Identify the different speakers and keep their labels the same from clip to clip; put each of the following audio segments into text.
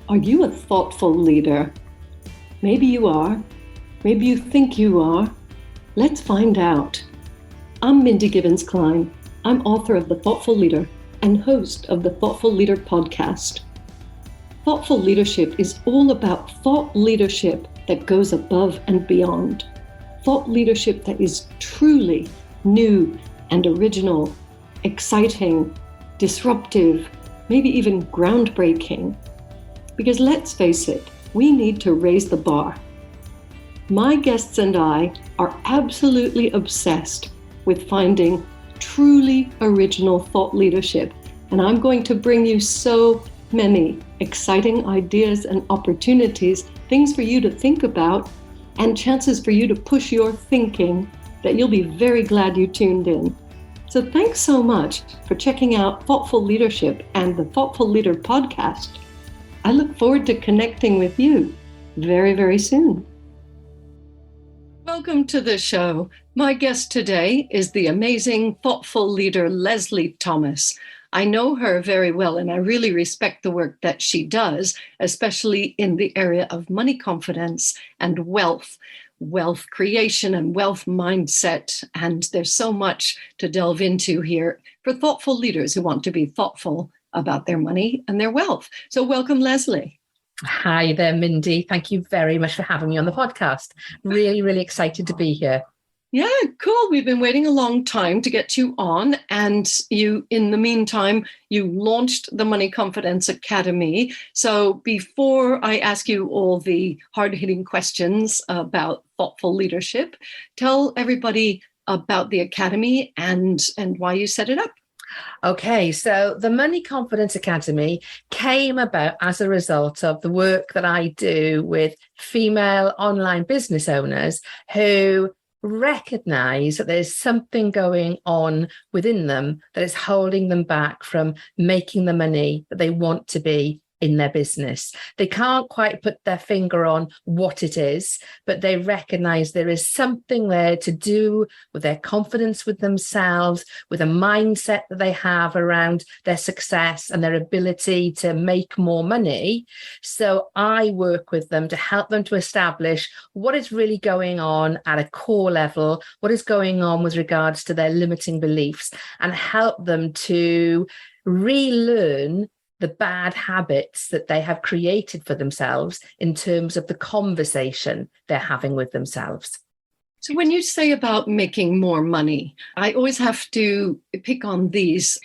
Speaker 1: Are you a thoughtful leader? Maybe you are. Maybe you think you are. Let's find out. I'm Mindy Gibbins-Klein. I'm author of The Thoughtful Leader and host of the Thoughtful Leader podcast. Thoughtful leadership is all about thought leadership that goes above and beyond. Thought leadership that is truly new and original, exciting, disruptive, maybe even groundbreaking. Because let's face it, we need to raise the bar. My guests and I are absolutely obsessed with finding truly original thought leadership, and I'm going to bring you so many exciting ideas and opportunities, things for you to think about, and chances for you to push your thinking that you'll be very glad you tuned in. So thanks so much for checking out Thoughtful Leadership and the Thoughtful Leader podcast. I look forward to connecting with you very, very soon. Welcome to the show. My guest today is the amazing thoughtful leader, Lesley Thomas. I know her very well, and I really respect the work that she does, especially in the area of money confidence and wealth creation and wealth mindset. And there's so much to delve into here for thoughtful leaders who want to be thoughtful about their money and their wealth. So welcome, Lesley.
Speaker 2: Hi there, Mindy. Thank you very much for having me on the podcast. Really, really excited to be here.
Speaker 1: Yeah, cool. We've been waiting a long time to get you on. And you, in the meantime, you launched the Money Confidence Academy. So before I ask you all the hard-hitting questions about thoughtful leadership, tell everybody about the Academy and why you set it up.
Speaker 2: Okay, so the Money Confidence Academy came about as a result of the work that I do with female online business owners who recognize that there's something going on within them that is holding them back from making the money that they want to be in their business. They can't quite put their finger on what it is, but they recognize there is something there to do with their confidence with themselves, with a mindset that they have around their success and their ability to make more money. So I work with them to help them to establish what is really going on at a core level, what is going on with regards to their limiting beliefs, and help them to relearn the bad habits that they have created for themselves in terms of the conversation they're having with themselves.
Speaker 1: So when you say about making more money, I always have to pick on these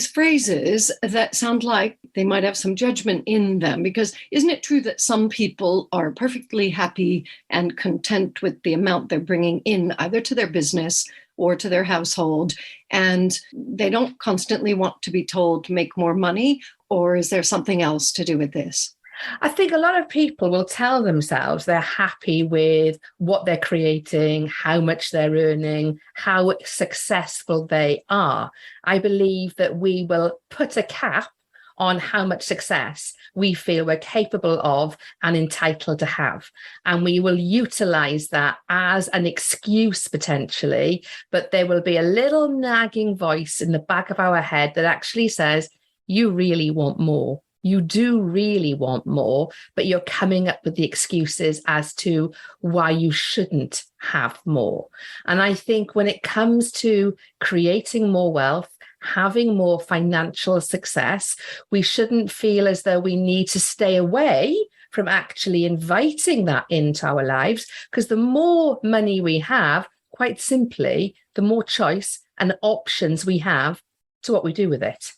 Speaker 1: phrases that sound like they might have some judgment in them, because isn't it true that some people are perfectly happy and content with the amount they're bringing in either to their business or to their household, and they don't constantly want to be told to make more money? Or is there something else to do with this?
Speaker 2: I think a lot of people will tell themselves they're happy with what they're creating, how much they're earning, how successful they are. I believe that we will put a cap on how much success we feel we're capable of and entitled to have. And we will utilize that as an excuse potentially, but there will be a little nagging voice in the back of our head that actually says, you really want more. You do really want more, but you're coming up with the excuses as to why you shouldn't have more. And I think when it comes to creating more wealth, having more financial success, we shouldn't feel as though we need to stay away from actually inviting that into our lives, because the more money we have, quite simply, the more choice and options we have to what we do with it.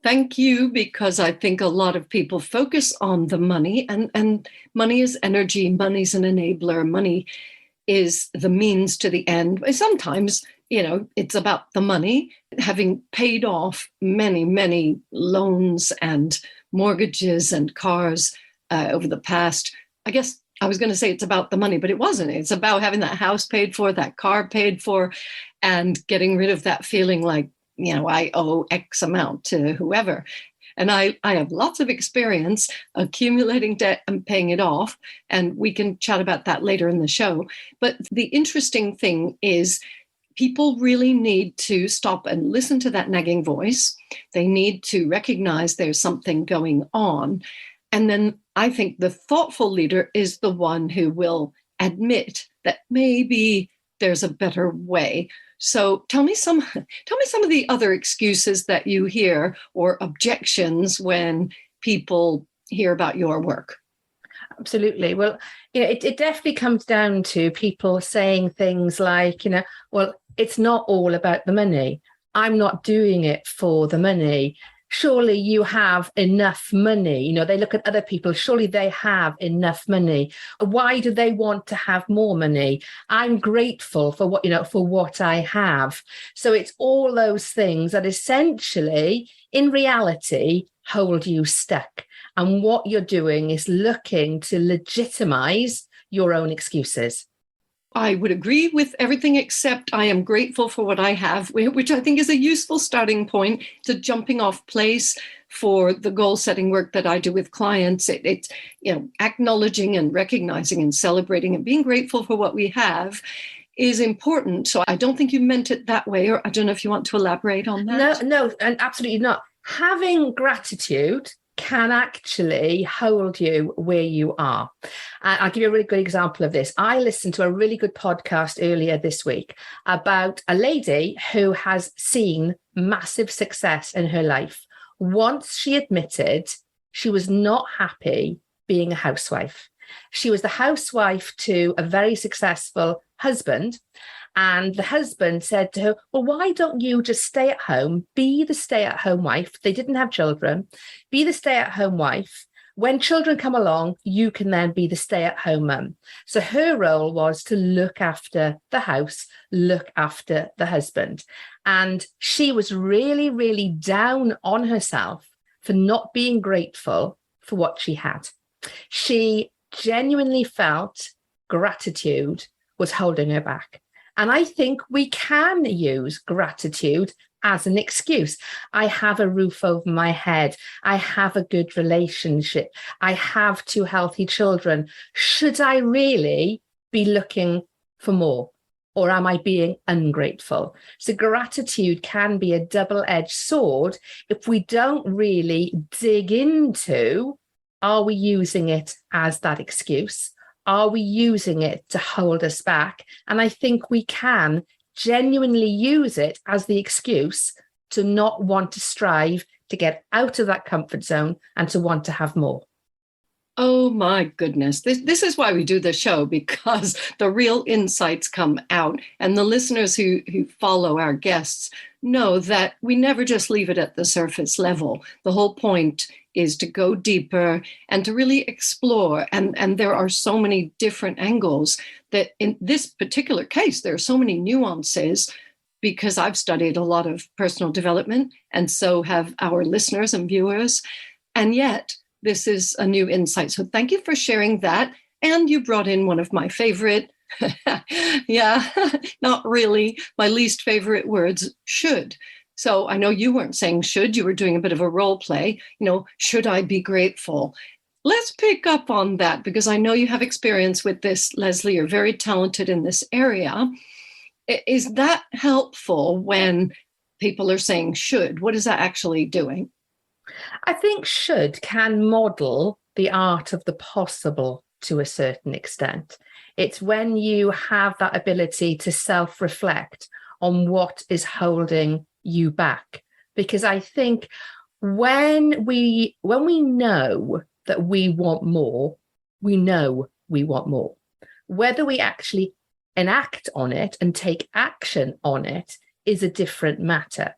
Speaker 1: Thank you, because I think a lot of people focus on the money, and money is energy, money's an enabler, money is the means to the end. Sometimes, it's about the money, having paid off many, many loans and mortgages and cars over the past, I guess I was going to say it's about the money, but it wasn't. It's about having that house paid for, that car paid for, and getting rid of that feeling like, I owe X amount to whoever. And I have lots of experience accumulating debt and paying it off. And we can chat about that later in the show. But the interesting thing is people really need to stop and listen to that nagging voice. They need to recognize there's something going on. And then I think the thoughtful leader is the one who will admit that maybe there's a better way. So tell me some of the other excuses that you hear or objections when people hear about your work.
Speaker 2: Absolutely. Well, it definitely comes down to people saying things like, well, it's not all about the money. I'm not doing it for the money. Surely you have enough money. They look at other people. Surely they have enough money. Why do they want to have more money? I'm grateful for what I have. So it's all those things that essentially, in reality, hold you stuck. And what you're doing is looking to legitimize your own excuses.
Speaker 1: I would agree with everything except I am grateful for what I have, which I think is a useful starting point. It's a jumping off place for the goal setting work that I do with clients. It's acknowledging and recognizing and celebrating and being grateful for what we have is important. So I don't think you meant it that way, or I don't know if you want to elaborate on that.
Speaker 2: No, and absolutely not. Having gratitude can actually hold you where you are. And I'll give you a really good example of this. I listened to a really good podcast earlier this week about a lady who has seen massive success in her life. Once she admitted she was not happy being a housewife. She was the housewife to a very successful husband. And the husband said to her, well, why don't you just stay at home, be the stay-at-home wife? They didn't have children. Be the stay-at-home wife. When children come along, you can then be the stay-at-home mum. So her role was to look after the house, look after the husband. And she was really, really down on herself for not being grateful for what she had. She genuinely felt gratitude was holding her back. And I think we can use gratitude as an excuse. I have a roof over my head. I have a good relationship. I have 2 healthy children. Should I really be looking for more? Or am I being ungrateful? So gratitude can be a double-edged sword if we don't really dig into, are we using it as that excuse? Are we using it to hold us back? And I think we can genuinely use it as the excuse to not want to strive to get out of that comfort zone and to want to have more.
Speaker 1: Oh my goodness. This is why we do the show, because the real insights come out. And the listeners who follow our guests know that we never just leave it at the surface level. The whole point is to go deeper and to really explore. And there are so many different angles that in this particular case, there are so many nuances, because I've studied a lot of personal development, and so have our listeners and viewers. And yet, this is a new insight. So thank you for sharing that. And you brought in one of my favorite, not really, my least favorite words, should. So I know you weren't saying should, you were doing a bit of a role play, should I be grateful? Let's pick up on that, because I know you have experience with this, Lesley. You're very talented in this area. Is that helpful when people are saying should? What is that actually doing?
Speaker 2: I think should can model the art of the possible to a certain extent. It's when you have that ability to self-reflect on what is holding you back. Because I think when we know that we want more, we know we want more. Whether we actually enact on it and take action on it is a different matter.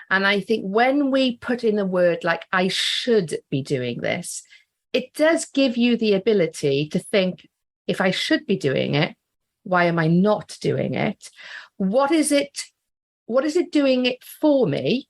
Speaker 2: And I think when we put in a word like, I should be doing this, it does give you the ability to think, if I should be doing it, why am I not doing it? What is it doing it for me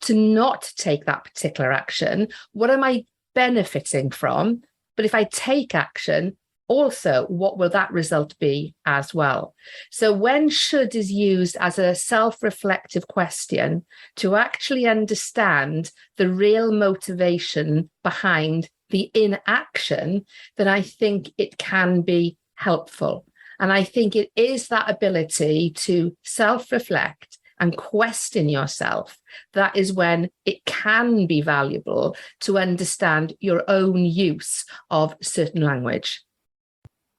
Speaker 2: to not take that particular action? What am I benefiting from? But if I take action, also, what will that result be as well? So when should is used as a self-reflective question to actually understand the real motivation behind the inaction, then I think it can be helpful. And I think it is that ability to self-reflect and question yourself, that is when it can be valuable to understand your own use of certain language.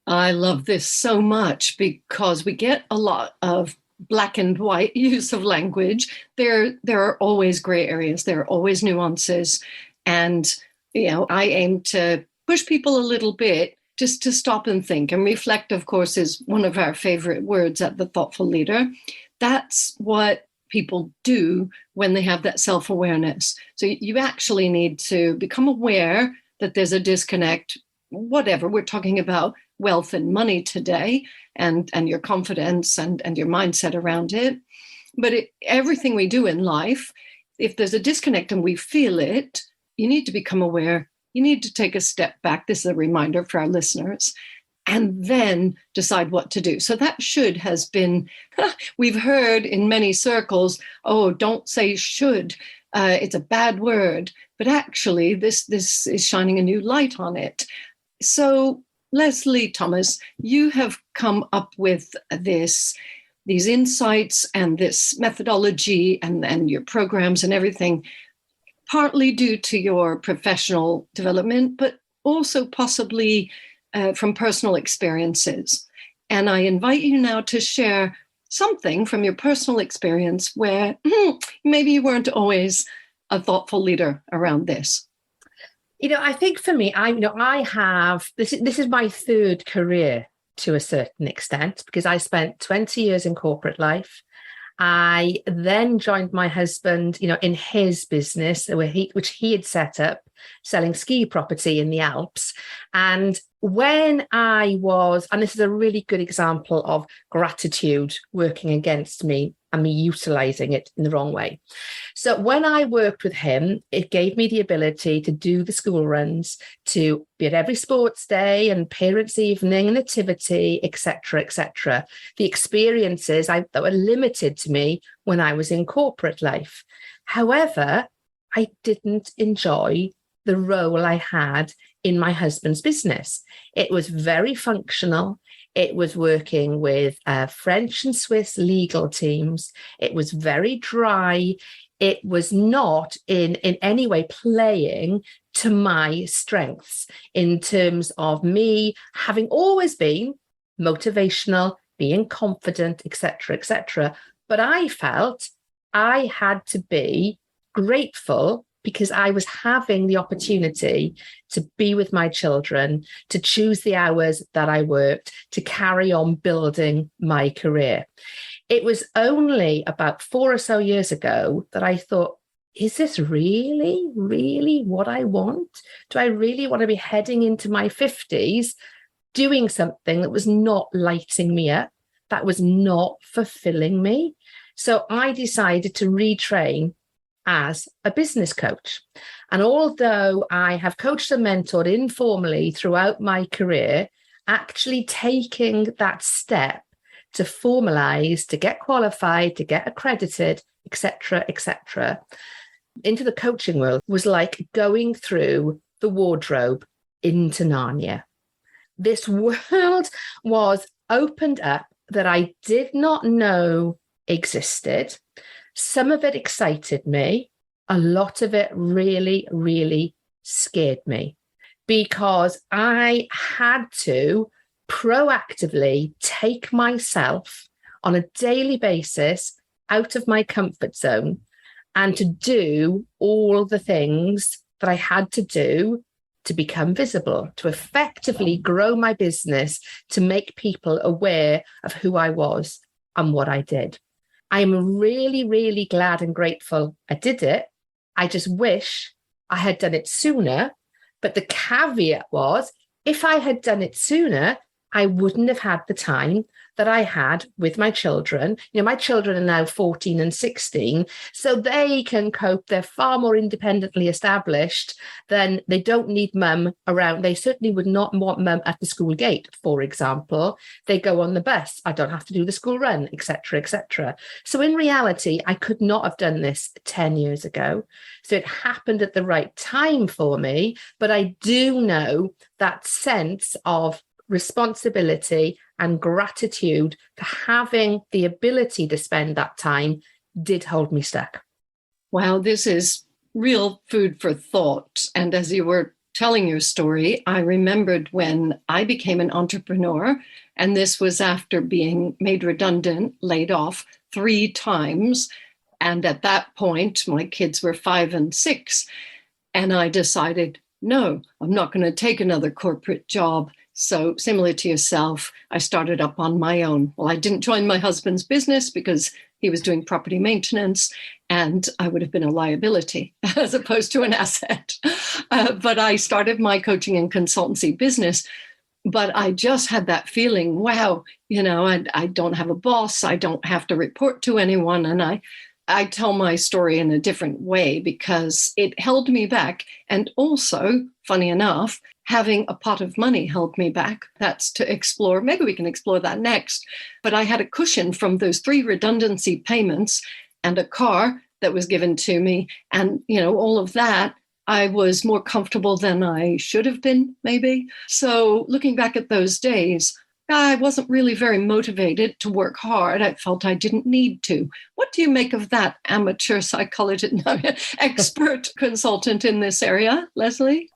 Speaker 1: I love this so much because we get a lot of black and white use of language. There are always gray areas. There are always nuances. And, I aim to push people a little bit just to stop and think. And reflect, of course, is one of our favorite words at The Thoughtful Leader. That's what people do when they have that self-awareness. So you actually need to become aware that there's a disconnect, whatever. We're talking about wealth and money today, and your confidence and your mindset around it. But everything we do in life, if there's a disconnect and we feel it, you need to become aware. You need to take a step back. This is a reminder for our listeners, and then decide what to do. So that should has been, we've heard in many circles, oh, don't say should. It's a bad word. But actually, this is shining a new light on it. So Lesley Thomas, you have come up with these insights and this methodology and your programs and everything, partly due to your professional development, but also possibly from personal experiences. And I invite you now to share something from your personal experience where maybe you weren't always a thoughtful leader around this.
Speaker 2: I think for me, I have, this is my third career to a certain extent, because I spent 20 years in corporate life. I then joined my husband, in his business, which he had set up, selling ski property in the Alps. And when I was, and this is a really good example of gratitude working against me and me utilizing it in the wrong way. So when I worked with him, it gave me the ability to do the school runs, to be at every sports day and parents' evening and nativity, etc., etc. The experiences that were limited to me when I was in corporate life. However, I didn't enjoy the role I had in my husband's business. It was very functional. It was working with French and Swiss legal teams. It was very dry. It was not in any way playing to my strengths in terms of me having always been motivational, being confident, etc., etc. But I felt I had to be grateful because I was having the opportunity to be with my children, to choose the hours that I worked, to carry on building my career. It was only about 4 or so years ago that I thought, is this really, really what I want? Do I really want to be heading into my 50s doing something that was not lighting me up, that was not fulfilling me? So I decided to retrain as a business coach. And although I have coached and mentored informally throughout my career, actually taking that step to formalize, to get qualified, to get accredited, etc., etc., into the coaching world was like going through the wardrobe into Narnia. This world was opened up that I did not know existed. Some of it excited me. A lot of it really, really scared me because I had to proactively take myself on a daily basis out of my comfort zone and to do all the things that I had to do to become visible, to effectively grow my business, to make people aware of who I was and what I did. I'm really, really glad and grateful I did it. I just wish I had done it sooner. But the caveat was, if I had done it sooner, I wouldn't have had the time that I had with my children. My children are now 14 and 16, so they can cope. They're far more independently established than they don't need mum around. They certainly would not want mum at the school gate, for example. They go on the bus. I don't have to do the school run, etc., etc. So in reality, I could not have done this 10 years ago. So it happened at the right time for me, but I do know that sense of responsibility and gratitude for having the ability to spend that time did hold me stuck.
Speaker 1: Wow, this is real food for thought. And as you were telling your story, I remembered when I became an entrepreneur, and this was after being made redundant, laid off 3 times. And at that point, my kids were 5 and 6. And I decided, no, I'm not going to take another corporate job. So similar to yourself, I started up on my own. Well, I didn't join my husband's business because he was doing property maintenance, and I would have been a liability as opposed to an asset. But I started my coaching and consultancy business. But I just had that feeling, wow, I don't have a boss. I don't have to report to anyone. And I tell my story in a different way because it held me back. And also, funny enough, having a pot of money held me back. That's to explore. Maybe we can explore that next. But I had a cushion from those 3 redundancy payments and a car that was given to me. And, all of that, I was more comfortable than I should have been, maybe. So looking back at those days, I wasn't really very motivated to work hard. I felt I didn't need to. What do you make of that, amateur psychologist, expert consultant in this area, Lesley?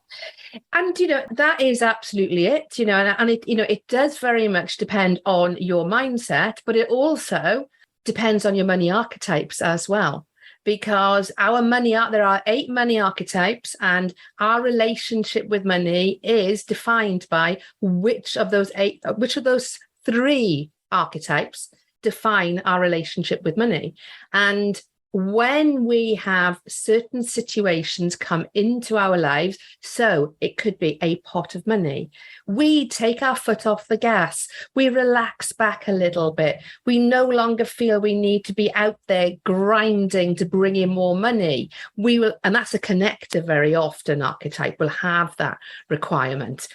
Speaker 2: And, that is absolutely it, and it, it does very much depend on your mindset, but it also depends on your money archetypes as well. Because there are 8 money archetypes, and our relationship with money is defined by which of those 3 archetypes define our relationship with money. And when we have certain situations come into our lives, so it could be a pot of money, we take our foot off the gas, we relax back a little bit, we no longer feel we need to be out there grinding to bring in more money. We will, and that's a connector very often, archetype will have that requirement.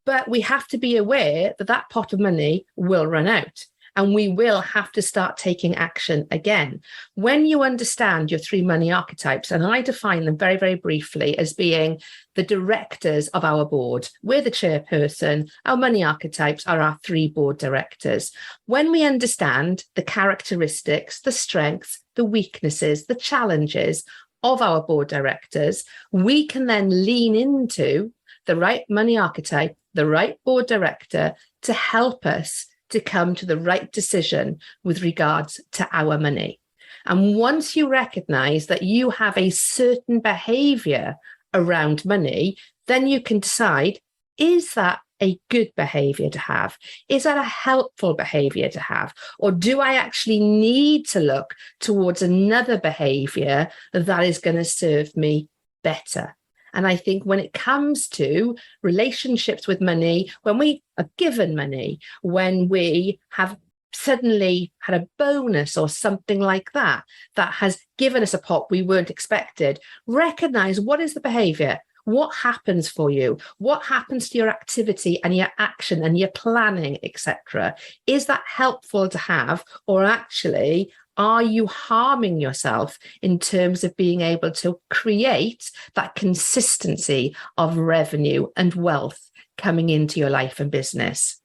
Speaker 2: But we have to be aware that that pot of money will run out. And we will have to start taking action again. When you understand your 3 money archetypes, and I define them very, very briefly as being the directors of our board. We're the chairperson. Our money archetypes are our 3 board directors. When we understand the characteristics, the strengths, the weaknesses, the challenges of our board directors, we can then lean into the right money archetype, the right board director to help us to come to the right decision with regards to our money. And once you recognize that you have a certain behavior around money, then you can decide, is that a good behavior to have? Is that a helpful behavior to have? Or do I actually need to look towards another behavior that is going to serve me better? And I think when it comes to relationships with money, when we are given money, when we have suddenly had a bonus or something like that, that has given us a pot we weren't expected, recognize what is the behavior, what happens for you, what happens to your activity and your action and your planning, etc. Is that helpful to have, or actually are you harming yourself in terms of being able to create that consistency of revenue and wealth coming into your life and business?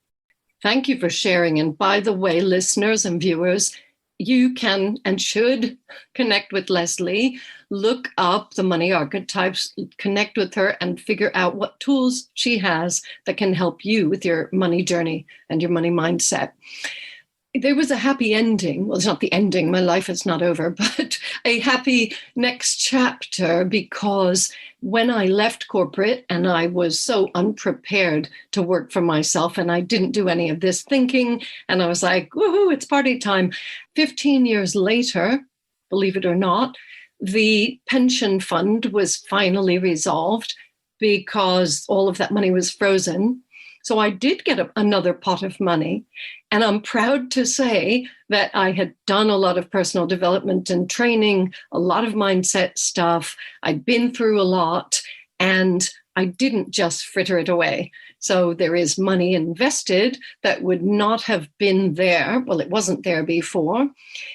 Speaker 1: Thank you for sharing. And by the way, listeners and viewers, you can and should connect with Lesley, look up the money archetypes, connect with her, and figure out what tools she has that can help you with your money journey and your money mindset. There was a happy ending. Well, it's not the ending. My life is not over, but a happy next chapter, because when I left corporate and I was so unprepared to work for myself and I didn't do any of this thinking, and I was like, woohoo, it's party time. 15 years later, believe it or not, the pension fund was finally resolved because all of that money was frozen. So I did get another pot of money. And I'm proud to say that I had done a lot of personal development and training, a lot of mindset stuff. I'd been through a lot, and I didn't just fritter it away. So there is money invested that would not have been there. Well, it wasn't there before.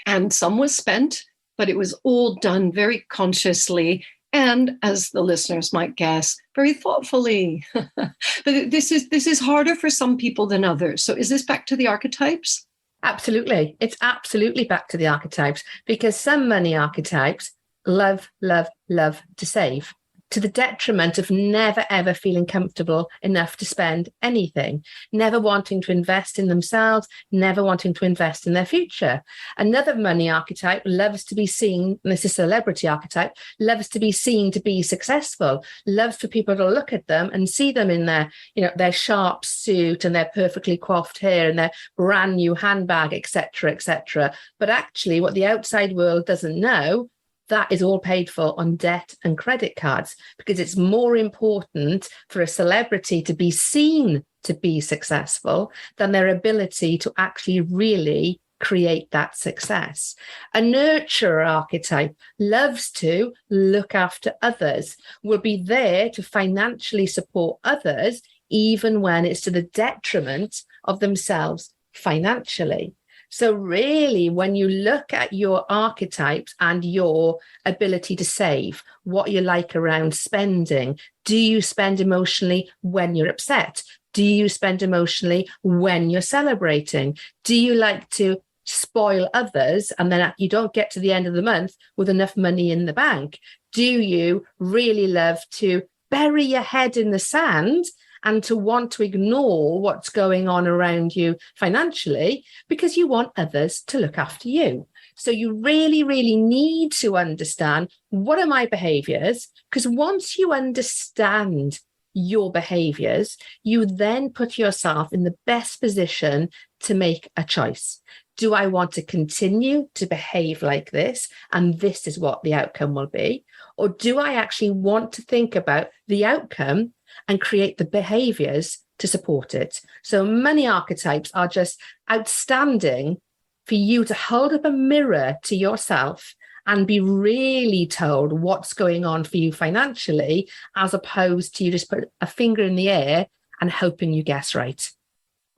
Speaker 1: And some was spent, but it was all done very consciously. And as the listeners might guess, very thoughtfully. But this is harder for some people than others. So is this back to the archetypes?
Speaker 2: Absolutely. It's absolutely back to the archetypes, because some money archetypes love, love, love to save, to the detriment of never, ever feeling comfortable enough to spend anything, never wanting to invest in themselves, never wanting to invest in their future. Another money archetype loves to be seen, and this is celebrity archetype, loves to be seen to be successful, loves for people to look at them and see them in their, their sharp suit and their perfectly coiffed hair and their brand new handbag, etc., etc. But actually, what the outside world doesn't know, that is all paid for on debt and credit cards, because it's more important for a celebrity to be seen to be successful than their ability to actually really create that success. A nurturer archetype loves to look after others, will be there to financially support others, even when it's to the detriment of themselves financially. So really, when you look at your archetypes and your ability to save, what you like around spending, do you spend emotionally when you're upset? Do you spend emotionally when you're celebrating? Do you like to spoil others and then you don't get to the end of the month with enough money in the bank? Do you really love to bury your head in the sand and to want to ignore what's going on around you financially because you want others to look after you? So you really, really need to understand, what are my behaviors? Because once you understand your behaviors, you then put yourself in the best position to make a choice. Do I want to continue to behave like this, and this is what the outcome will be? Or do I actually want to think about the outcome and create the behaviors to support it? So money archetypes are just outstanding for you to hold up a mirror to yourself and be really told what's going on for you financially, as opposed to you just put a finger in the air and hoping you guess right.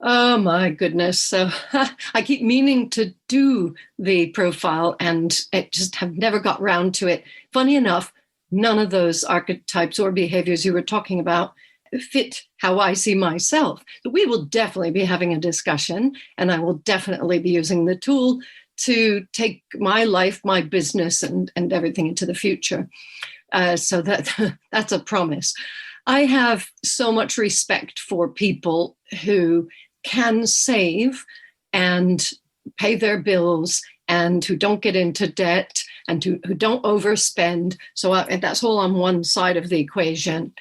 Speaker 1: Oh my goodness. So I keep meaning to do the profile and I just have never got round to it. Funny enough, none of those archetypes or behaviors you were talking about fit how I see myself. But we will definitely be having a discussion, and I will definitely be using the tool to take my life, my business, and everything into the future. So that's a promise. I have so much respect for people who can save and pay their bills and who don't get into debt and who don't overspend. So that's all on one side of the equation.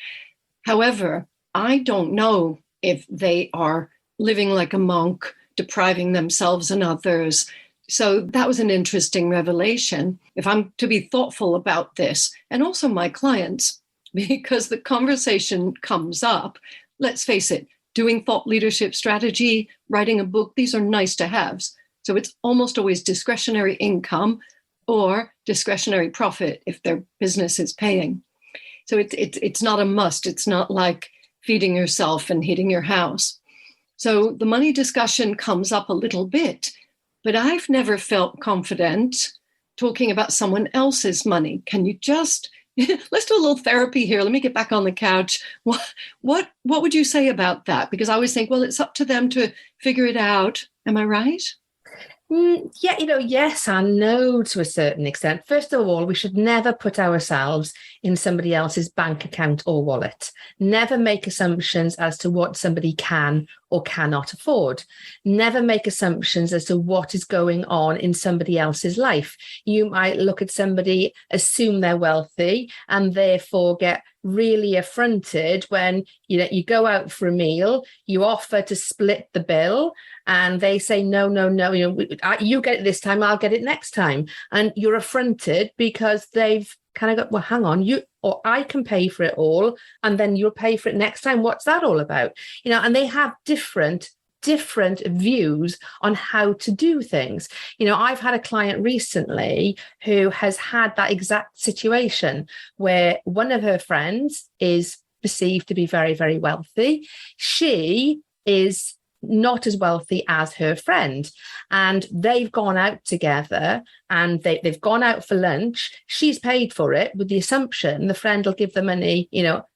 Speaker 1: However, I don't know if they are living like a monk, depriving themselves and others. So that was an interesting revelation. If I'm to be thoughtful about this, and also my clients, because the conversation comes up, let's face it, doing thought leadership strategy, writing a book, these are nice to haves. So it's almost always discretionary income or discretionary profit if their business is paying. So it's not a must. It's not like feeding yourself and heating your house. So the money discussion comes up a little bit, but I've never felt confident talking about someone else's money. Can you just, let's do a little therapy here. Let me get back on the couch. What would you say about that? Because I always think, well, it's up to them to figure it out. Am I right?
Speaker 2: Yeah, yes and no to a certain extent. First of all, we should never put ourselves in somebody else's bank account or wallet. Never make assumptions as to what somebody can or cannot afford. Never make assumptions as to what is going on in somebody else's life. You might look at somebody, assume they're wealthy, and therefore get really affronted when you go out for a meal, you offer to split the bill, and they say no, you get it this time, I'll get it next time, and you're affronted because they've kind of got, well, hang on, you or I can pay for it all, and then you'll pay for it next time. What's that all about? And they have different views on how to do things. I've had a client recently who has had that exact situation where one of her friends is perceived to be very, very wealthy. She is not as wealthy as her friend, and they've gone out together and they've gone out for lunch. She's paid for it with the assumption the friend will give the money,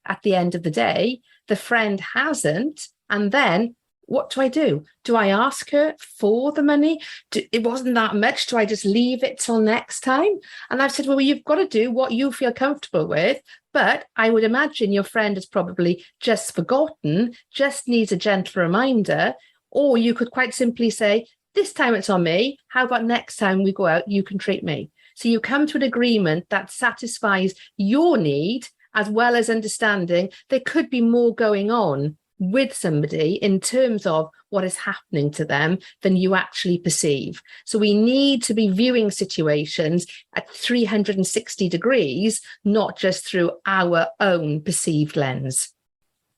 Speaker 2: at the end of the day. The friend hasn't, and then what do I do? Do I ask her for the money? It wasn't that much. Do I just leave it till next time? And I've said, well, you've got to do what you feel comfortable with. But I would imagine your friend has probably just forgotten, just needs a gentle reminder. Or you could quite simply say, this time it's on me. How about next time we go out, you can treat me? So you come to an agreement that satisfies your need, as well as understanding there could be more going on with somebody in terms of what is happening to them than you actually perceive. So we need to be viewing situations at 360 degrees, not just through our own perceived lens.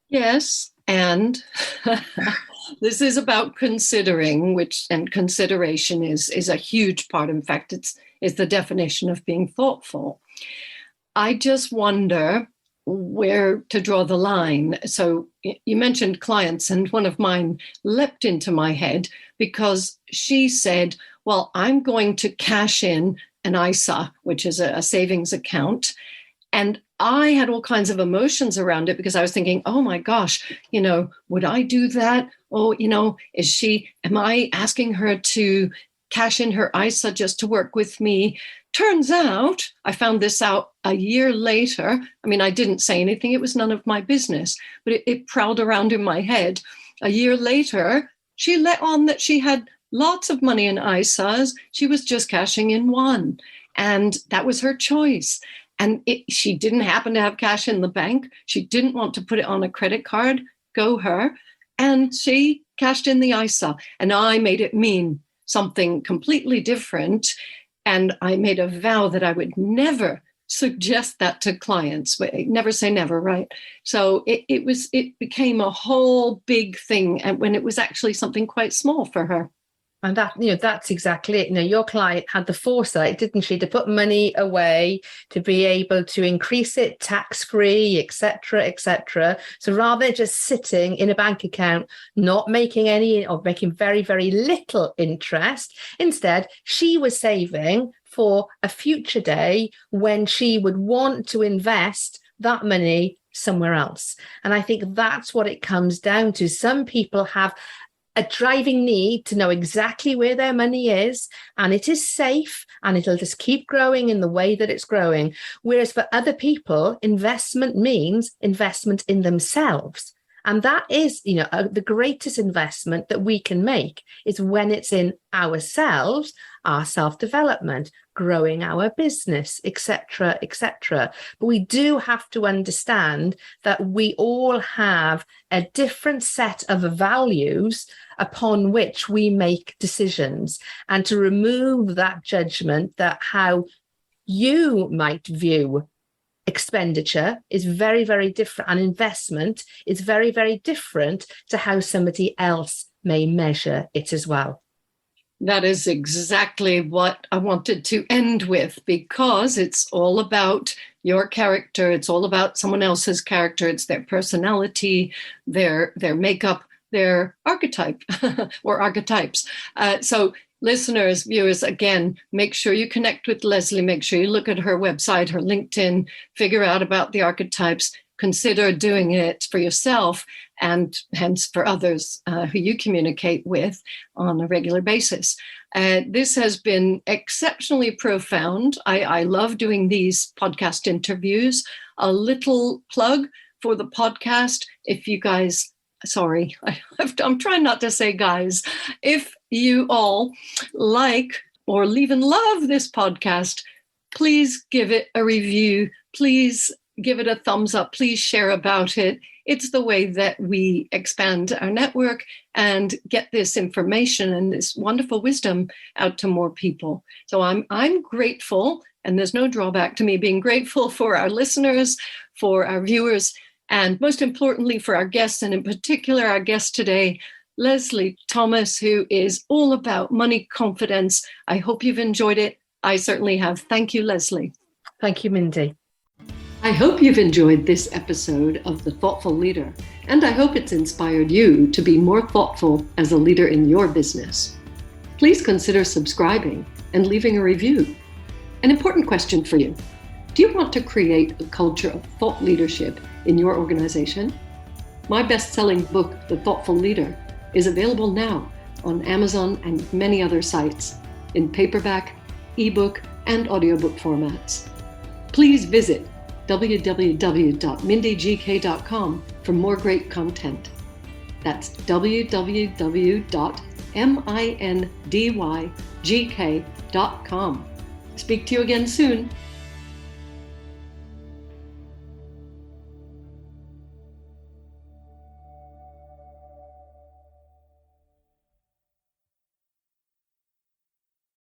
Speaker 1: Yes, and this is about considering, and consideration is a huge part. In fact, it's the definition of being thoughtful. I just wonder where to draw the line. So you mentioned clients, and one of mine leapt into my head because she said, well, I'm going to cash in an ISA, which is a savings account. And I had all kinds of emotions around it because I was thinking, oh my gosh, would I do that? Oh, am I asking her to cash in her ISA just to work with me? Turns out, I found this out a year later. I mean, I didn't say anything. It was none of my business, but it prowled around in my head. A year later, she let on that she had lots of money in ISAs. She was just cashing in one, and that was her choice. And she didn't happen to have cash in the bank. She didn't want to put it on a credit card. Go her. And she cashed in the ISA. And I made it mean something completely different. And I made a vow that I would never suggest that to clients. Never say never, right? So it became a whole big thing, and when it was actually something quite small for her.
Speaker 2: And that's exactly it. Your client had the foresight, didn't she, to put money away, to be able to increase it tax-free, et cetera, et cetera. So rather than just sitting in a bank account, not making any or making very, very little interest, instead, she was saving for a future day when she would want to invest that money somewhere else. And I think that's what it comes down to. Some people have a driving need to know exactly where their money is, and it is safe, and it'll just keep growing in the way that it's growing. Whereas for other people, investment means investment in themselves. And that is, the greatest investment that we can make is when it's in ourselves, our self-development, growing our business, etc., etc. But we do have to understand that we all have a different set of values upon which we make decisions, and to remove that judgment that how you might view expenditure is very, very different, and investment is very, very different to how somebody else may measure it as well.
Speaker 1: That is exactly what I wanted to end with, because it's all about your character. It's all about someone else's character. It's their personality, their makeup, their archetype or archetypes. So listeners, viewers, again, make sure you connect with Lesley. Make sure you look at her website, her LinkedIn, figure out about the archetypes, consider doing it for yourself and hence for others who you communicate with on a regular basis. This has been exceptionally profound. I love doing these podcast interviews. A little plug for the podcast. If you guys, sorry, I'm trying not to say guys. If you all like or even love this podcast, please give it a review. Please give it a thumbs up. Please share about it. It's the way that we expand our network and get this information and this wonderful wisdom out to more people. So I'm grateful, and there's no drawback to me being grateful for our listeners, for our viewers, and most importantly for our guests, and in particular our guest today, Lesley Thomas, who is all about money confidence. I hope you've enjoyed it. I certainly have. Thank you, Lesley.
Speaker 2: Thank you, Mindy.
Speaker 1: I hope you've enjoyed this episode of The Thoughtful Leader, and I hope it's inspired you to be more thoughtful as a leader in your business. Please consider subscribing and leaving a review. An important question for you. Do you want to create a culture of thought leadership in your organization? My best-selling book, The Thoughtful Leader, is available now on Amazon and many other sites in paperback, ebook, and audiobook formats. Please visit www.mindygk.com for more great content. That's www.mindygk.com. Speak to you again soon.